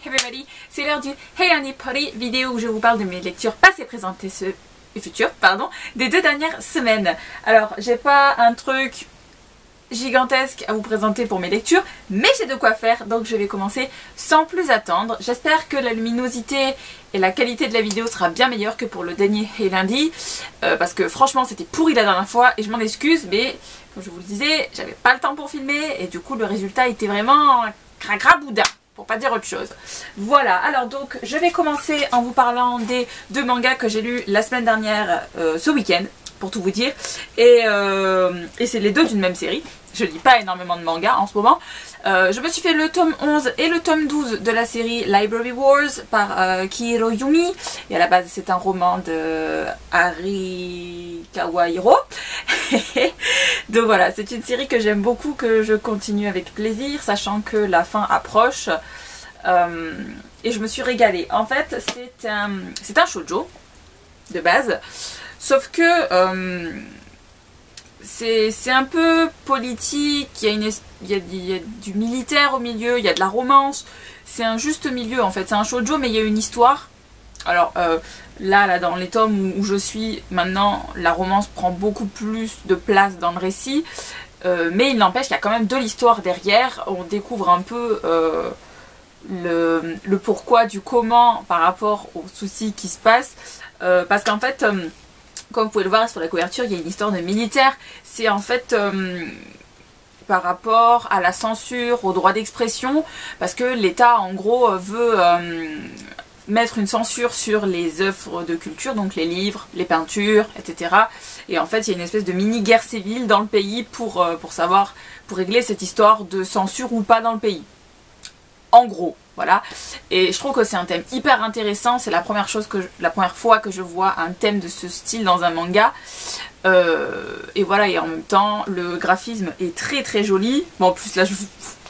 everybody, c'est l'heure du Hey Annie Potty, vidéo où je vous parle de mes lectures passées, présentées et futures, pardon, des 2 dernières semaines. Alors, j'ai pas un truc gigantesque à vous présenter pour mes lectures, mais j'ai de quoi faire, donc je vais commencer sans plus attendre. J'espère que la luminosité et la qualité de la vidéo sera bien meilleure que pour le dernier Hey Lundi, parce que franchement c'était pourri la dernière fois et je m'en excuse, mais comme je vous le disais, j'avais pas le temps pour filmer et du coup le résultat était vraiment cracra-boudin, pour pas dire autre chose. Voilà, alors donc je vais commencer en vous parlant des 2 mangas que j'ai lus la semaine dernière, ce week-end, pour tout vous dire, et c'est les 2 d'une même série. Je lis pas énormément de mangas en ce moment. Je me suis fait le tome 11 et le tome 12 de la série Library Wars par Kihiro Yumi, et à la base c'est un roman de Ari Kawahiro. Donc voilà, c'est une série que j'aime beaucoup, que je continue avec plaisir, sachant que la fin approche, et je me suis régalée. En fait c'est un shoujo de base, sauf que c'est un peu politique, il y a du militaire au milieu, il y a de la romance, c'est un juste milieu en fait, c'est un shoujo mais il y a une histoire. Alors là dans les tomes où je suis maintenant, la romance prend beaucoup plus de place dans le récit, mais il n'empêche qu'il y a quand même de l'histoire derrière. On découvre un peu le pourquoi du comment par rapport aux soucis qui se passent, parce qu'en fait comme vous pouvez le voir sur la couverture, il y a une histoire de militaire. C'est en fait par rapport à la censure, au droit d'expression, parce que l'État en gros veut mettre une censure sur les œuvres de culture, donc les livres, les peintures, etc. Et en fait il y a une espèce de mini-guerre civile dans le pays pour régler cette histoire de censure ou pas dans le pays. En gros, voilà. Et je trouve que c'est un thème hyper intéressant. C'est la première fois que je vois un thème de ce style dans un manga. Et voilà, et en même temps, le graphisme est très très joli. Bon, en plus là,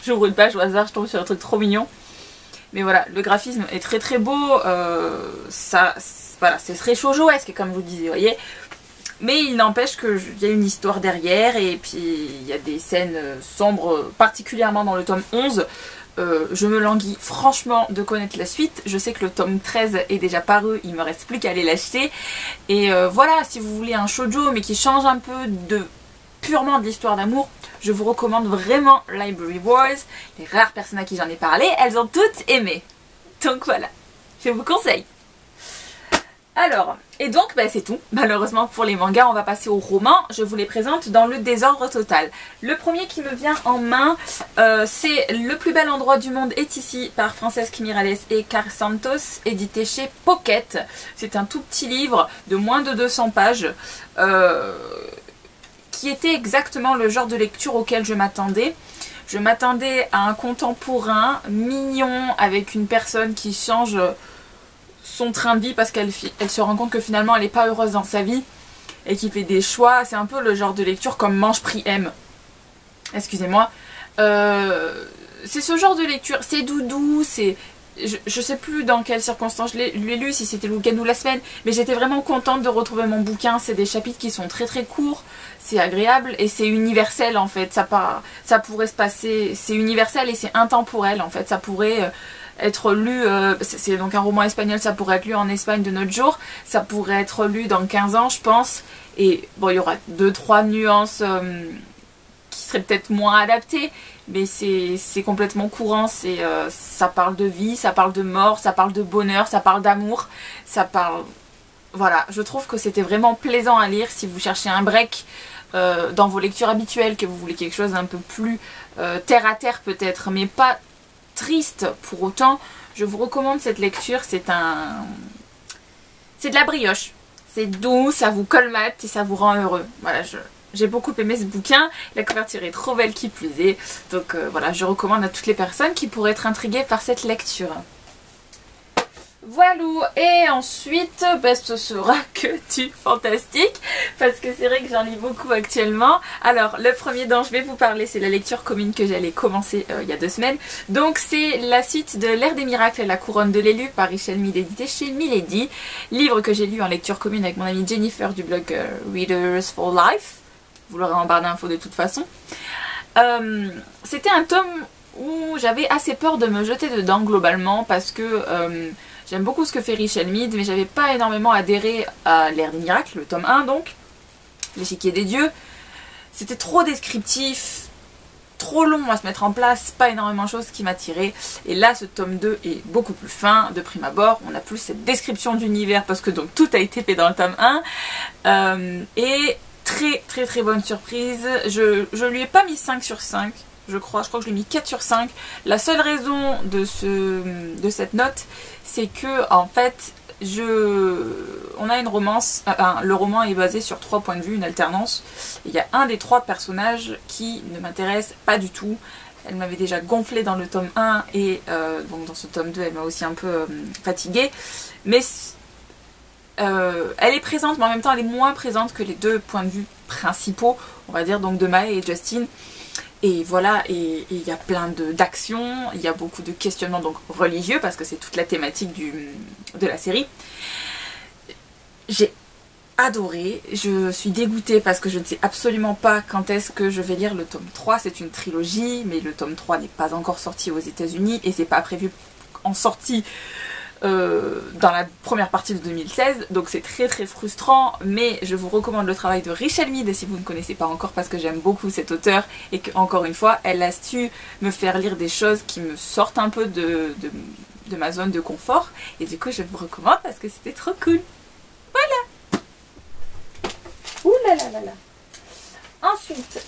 j'ouvre une page au hasard, je tombe sur un truc trop mignon. Mais voilà, le graphisme est très très beau. Voilà, c'est très shoujoesque comme je vous le disais, vous voyez. Mais il n'empêche qu'il y a une histoire derrière, et puis il y a des scènes sombres, particulièrement dans le tome 11. Je me languis franchement de connaître la suite. Je sais que le tome 13 est déjà paru, il me reste plus qu'à aller l'acheter. Et voilà, si vous voulez un shoujo mais qui change un peu purement de l'histoire d'amour, je vous recommande vraiment Library Wars. Les rares personnes à qui j'en ai parlé, elles ont toutes aimé. Donc voilà, je vous conseille. Alors, et donc c'est tout. Malheureusement pour les mangas, on va passer aux romans. Je vous les présente dans le désordre total. Le premier qui me vient en main, c'est Le plus bel endroit du monde est ici par Francesca Miralles et Car Santos, édité chez Pocket. C'est un tout petit livre de moins de 200 pages, qui était exactement le genre de lecture auquel je m'attendais. Je m'attendais à un contemporain mignon avec une personne qui change son train de vie parce qu'elle se rend compte que finalement elle n'est pas heureuse dans sa vie et qui fait des choix. C'est un peu le genre de lecture comme Mange Prix M. Excusez-moi. C'est ce genre de lecture, c'est doudou, c'est... Je sais plus dans quelles circonstances je l'ai lu, si c'était le week-end ou la semaine, mais j'étais vraiment contente de retrouver mon bouquin. C'est des chapitres qui sont très très courts, c'est agréable et c'est universel en fait. Ça pourrait se passer, c'est universel et c'est intemporel en fait. Ça pourrait être lu, c'est donc un roman espagnol, ça pourrait être lu en Espagne de notre jour, ça pourrait être lu dans 15 ans je pense, et bon il y aura 2-3 nuances qui seraient peut-être moins adaptées, mais c'est complètement courant. Ça parle de vie, ça parle de mort, ça parle de bonheur, ça parle d'amour, ça parle... Voilà, je trouve que c'était vraiment plaisant à lire si vous cherchez un break dans vos lectures habituelles, que vous voulez quelque chose un peu plus terre à terre peut-être, mais pas triste pour autant. Je vous recommande cette lecture, c'est de la brioche, c'est doux, ça vous colmate et ça vous rend heureux. Voilà, j'ai beaucoup aimé ce bouquin, la couverture est trop belle qui plus est, donc voilà, je recommande à toutes les personnes qui pourraient être intriguées par cette lecture. Voilà, et ensuite ce sera que du fantastique, parce que c'est vrai que j'en lis beaucoup actuellement. Alors le premier dont je vais vous parler, c'est la lecture commune que j'allais commencer il y a 2 semaines. Donc c'est la suite de L'Ère des Miracles et la Couronne de l'élu par Richelle Mille, édité chez Milady. Livre que j'ai lu en lecture commune avec mon amie Jennifer du blog Readers for Life. Vous l'aurez en barre d'infos de toute façon. C'était un tome où j'avais assez peur de me jeter dedans globalement parce que j'aime beaucoup ce que fait Richelle Mead, mais j'avais pas énormément adhéré à l'Ère des miracles, le tome 1 donc, l'échiquier des dieux. C'était trop descriptif, trop long à se mettre en place, pas énormément de choses qui m'attiraient. Et là, ce tome 2 est beaucoup plus fin, de prime abord. On a plus cette description d'univers parce que donc tout a été fait dans le tome 1. Et très bonne surprise. Je lui ai pas mis 5 sur 5. Je crois que je lui ai mis 4 sur 5. La seule raison de cette note, c'est que en fait, on a une romance, le roman est basé sur 3 points de vue, une alternance. Il y a un des 3 personnages qui ne m'intéresse pas du tout. Elle m'avait déjà gonflé dans le tome 1 et donc dans ce tome 2 elle m'a aussi un peu fatiguée. Mais elle est présente, mais en même temps elle est moins présente que les 2 points de vue principaux, on va dire, donc de Mae et Justin. Et voilà, et il y a plein d'actions, il y a beaucoup de questionnements donc religieux parce que c'est toute la thématique de la série. J'ai adoré, je suis dégoûtée parce que je ne sais absolument pas quand est-ce que je vais lire le tome 3, c'est une trilogie, mais le tome 3 n'est pas encore sorti aux États-Unis et c'est pas prévu en sortie dans la première partie de 2016, donc c'est très frustrant, mais je vous recommande le travail de Richelle Mead si vous ne connaissez pas encore parce que j'aime beaucoup cet auteur et que encore une fois elle a su me faire lire des choses qui me sortent un peu de ma zone de confort et du coup je vous recommande parce que c'était trop cool. Voilà. Ouh là là là là. Ensuite,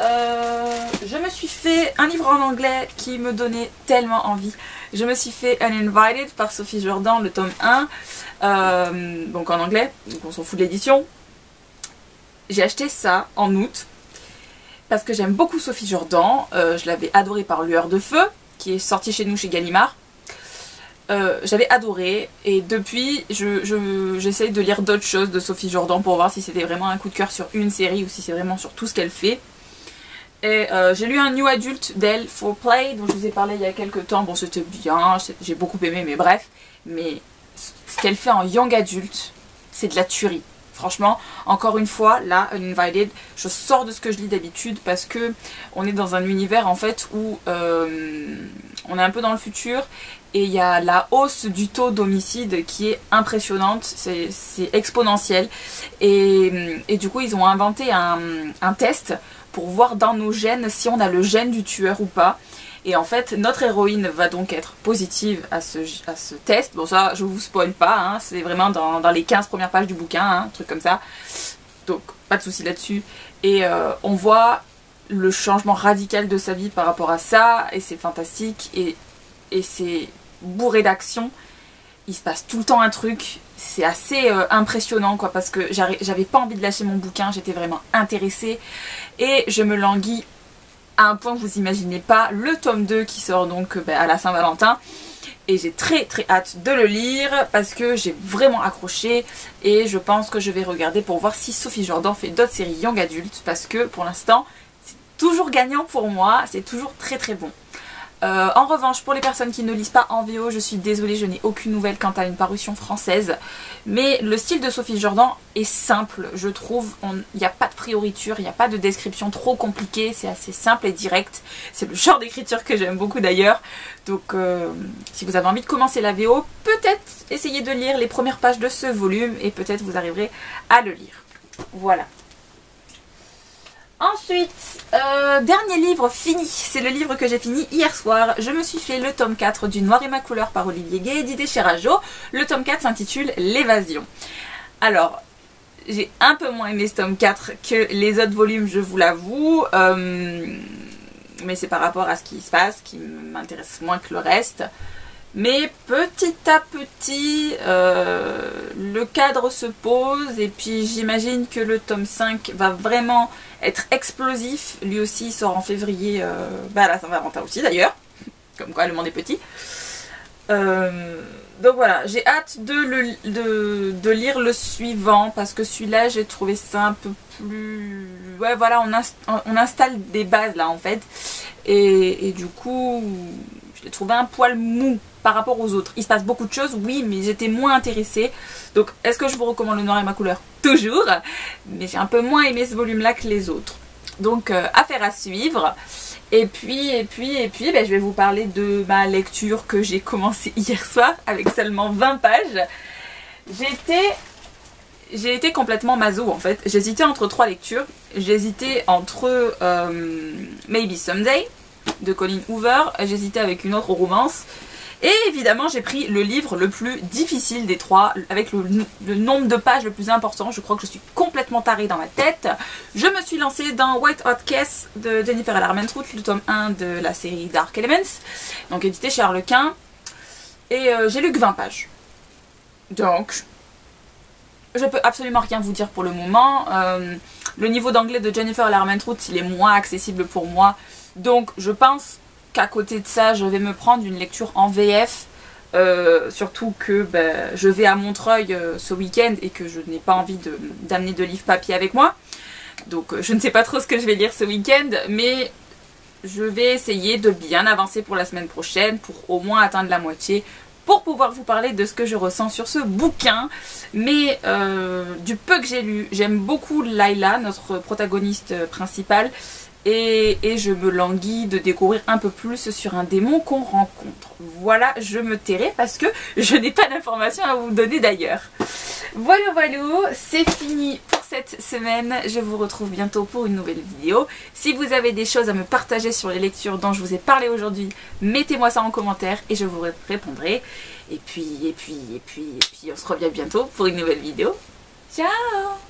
je me suis fait un livre en anglais qui me donnait tellement envie. Je me suis fait Uninvited par Sophie Jordan, le tome 1, donc en anglais, donc on s'en fout de l'édition. J'ai acheté ça en août parce que j'aime beaucoup Sophie Jordan. Je l'avais adoré par Lueur de Feu, qui est sorti chez nous chez Gallimard. J'avais adoré et depuis j'essaye de lire d'autres choses de Sophie Jordan pour voir si c'était vraiment un coup de cœur sur une série ou si c'est vraiment sur tout ce qu'elle fait. Et j'ai lu un New Adult d'elle, For Play, dont je vous ai parlé il y a quelques temps. Bon, c'était bien, j'ai beaucoup aimé, mais bref. Mais ce qu'elle fait en Young Adult, c'est de la tuerie. Franchement, encore une fois, là, Uninvited, je sors de ce que je lis d'habitude parce que on est dans un univers en fait où on est un peu dans le futur et il y a la hausse du taux d'homicide qui est impressionnante, c'est exponentiel. Et du coup, ils ont inventé un test pour voir dans nos gènes si on a le gène du tueur ou pas. Et en fait, notre héroïne va donc être positive à ce test. Bon, ça, je vous spoil pas, hein, c'est vraiment dans les 15 premières pages du bouquin, hein, un truc comme ça. Donc, pas de souci là-dessus. Et on voit le changement radical de sa vie par rapport à ça, et c'est fantastique, et c'est bourré d'action. Il se passe tout le temps un truc, c'est assez impressionnant, quoi, parce que j'avais pas envie de lâcher mon bouquin, j'étais vraiment intéressée, et je me languis à un point que vous imaginez pas, le tome 2 qui sort donc à la Saint-Valentin, et j'ai très hâte de le lire parce que j'ai vraiment accroché et je pense que je vais regarder pour voir si Sophie Jordan fait d'autres séries young adultes parce que pour l'instant c'est toujours gagnant pour moi, c'est toujours très bon. En revanche, pour les personnes qui ne lisent pas en VO, je suis désolée, je n'ai aucune nouvelle quant à une parution française. Mais le style de Sophie Jordan est simple, je trouve. Il n'y a pas de prioriture, il n'y a pas de description trop compliquée, c'est assez simple et direct. C'est le genre d'écriture que j'aime beaucoup d'ailleurs. Donc si vous avez envie de commencer la VO, peut-être essayez de lire les premières pages de ce volume et peut-être vous arriverez à le lire. Voilà. Ensuite, dernier livre fini, c'est le livre que j'ai fini hier soir. Je me suis fait le tome 4 du Noir et ma couleur par Olivier Gay et Didier Cherajo. Le tome 4 s'intitule L'évasion. Alors, j'ai un peu moins aimé ce tome 4 que les autres volumes, je vous l'avoue. Mais c'est par rapport à ce qui se passe qui m'intéresse moins que le reste. Mais petit à petit, le cadre se pose et puis j'imagine que le tome 5 va vraiment être explosif. Lui aussi il sort en février, à la Saint-Valentin aussi d'ailleurs, comme quoi le monde est petit. Donc voilà, j'ai hâte de lire le suivant parce que celui-là j'ai trouvé ça un peu plus... Ouais voilà, on installe des bases là en fait et du coup je l'ai trouvé un poil mou par rapport aux autres. Il se passe beaucoup de choses, oui, mais j'étais moins intéressée. Donc, est-ce que je vous recommande le Noir et ma couleur? Toujours. Mais j'ai un peu moins aimé ce volume-là que les autres. Donc, affaire à suivre. Et puis, ben, je vais vous parler de ma lecture que j'ai commencé hier soir avec seulement 20 pages. J'ai été complètement maso en fait. J'hésitais entre 3 lectures. J'hésitais entre Maybe Someday de Colleen Hoover. J'hésitais avec une autre romance. Et évidemment j'ai pris le livre le plus difficile des 3, avec le nombre de pages le plus important. Je crois que je suis complètement tarée dans ma tête. Je me suis lancée dans White Hot Case de Jennifer L. Armentrout, le tome 1 de la série Dark Elements, donc édité chez Harlequin. Et j'ai lu que 20 pages. Donc, je peux absolument rien vous dire pour le moment. Le niveau d'anglais de Jennifer L. Armentrout, il est moins accessible pour moi. Donc je pense qu'à côté de ça, je vais me prendre une lecture en VF. Surtout que je vais à Montreuil ce week-end et que je n'ai pas envie d'amener de livres papier avec moi. Donc je ne sais pas trop ce que je vais lire ce week-end, mais je vais essayer de bien avancer pour la semaine prochaine pour au moins atteindre la moitié, pour pouvoir vous parler de ce que je ressens sur ce bouquin. Mais du peu que j'ai lu, j'aime beaucoup Layla, notre protagoniste principale. Et je me languis de découvrir un peu plus sur un démon qu'on rencontre. Voilà, je me tairai parce que je n'ai pas d'informations à vous donner d'ailleurs. Voilà, c'est fini pour cette semaine. Je vous retrouve bientôt pour une nouvelle vidéo. Si vous avez des choses à me partager sur les lectures dont je vous ai parlé aujourd'hui, mettez-moi ça en commentaire et je vous répondrai. Et puis, on se revient bientôt pour une nouvelle vidéo. Ciao!